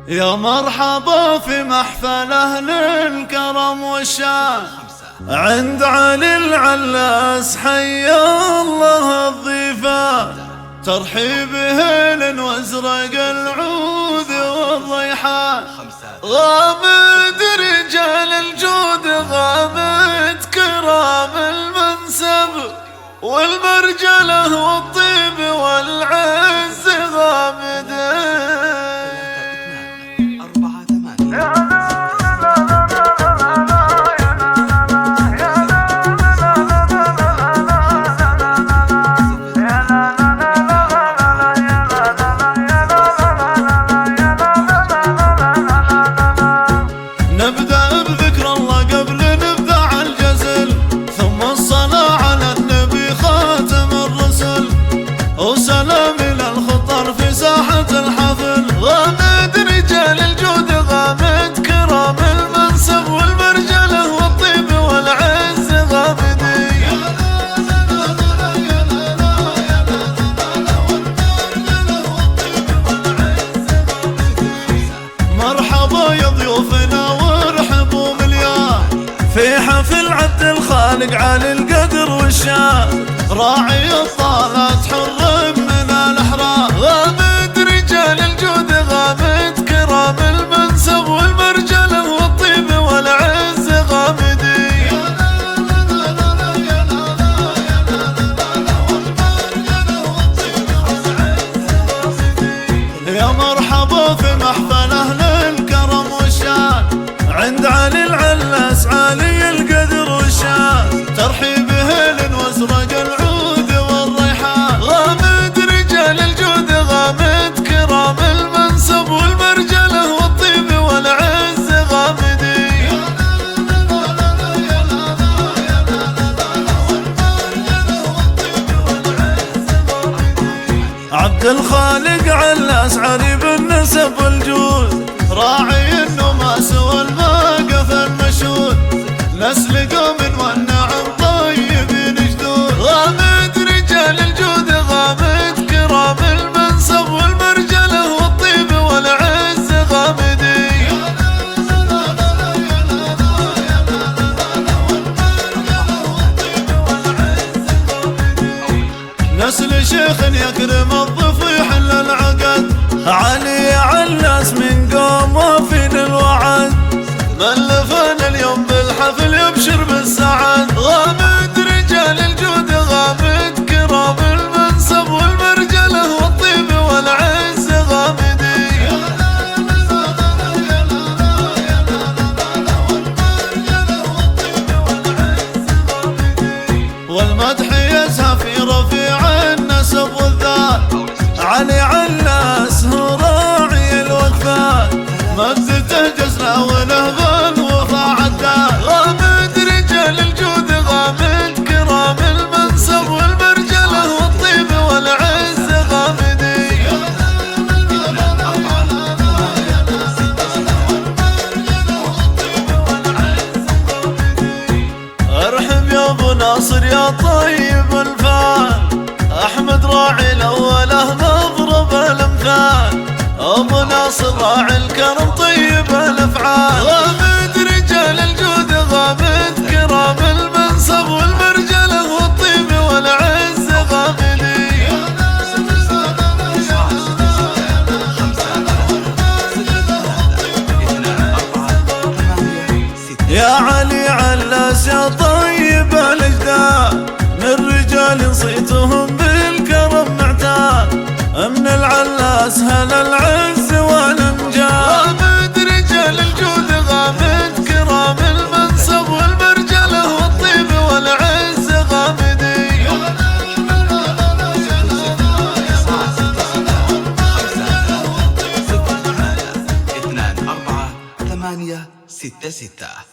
يا مرحبا في محفل أهل الكرم والشان عند علي العلاس، حيا الله الضيفان. ترحيب هيل وازرق العود والريحان، غابت رجال الجود، غابت كرام المنسب والمرجله والطيب والعز غامدين. نبدأ بذكر الله قبل نبدأ الجزل، ثم الصلاة على النبي خاتم الرسل، وسلام إلى الخطر في ساحة الحفل. غامد رجال الجود، غامد كرام المنسب والمرجلة والطيب والعز غامدين. مرحبا يا ضيوفنا وارحبوا مليان، في حفل عبد الخالق علي القدر والشان، راعي الطالات حر من الأحرار. غامد رجال الجود، غامد كرام المنسب والمرجلة والطيب والعز غامدين. يا مرحبا في محفل أهل الكرم والشان عند علي العلاس، علي القدر والشان. ترحيب هيل وازرق العود والريحان، غامد رجال الجود، غامد كرام المنسب والمرجله والطيب والعز غامدين. عبد الخالق علاس علي بالنسب والجود، راعي النماس والواقف المشهود، نسل قوم والنعم طيبين جدود. غامد رجال الجود، غامد كرام المنسب والمرجله والطيب والعز غامدين. نسل شيخ يكرم الضفيح للعقد، علي علاس من قوم وفي الوعد، ملفان اليوم بالحفل يبشر بالسعد. غامد رجال الجود، غامد كرام المنسب والمرجله والطيب والعز غامدين. والمدح يزهى في رفيع النسب والذات، علي علاس هو راعي الوقفات، مجدته جزله وله الوفا عداد. غامد رجال الجود، غامد كرام المنسب والمرجله والطيب والعز غامدين. ارحب يا ابو ناصر يا طيب الفال، احمد راعي الاوله نضرب الامثال، ابو ناصر راعي الكرم طيب الافعال. غامد رجال الجود، غامد كرام المنسب والمرجله والطيب والعز غامدين. يا علي علاس يا طيب الاجداد، من رجال صيتهم بالكرم معتاد، من العلاس هلا العز والامجاد. غامد رجال الجود، غامد كرام المنسب والمرجله والطيب والعز غامدين. 2 4 8 6 6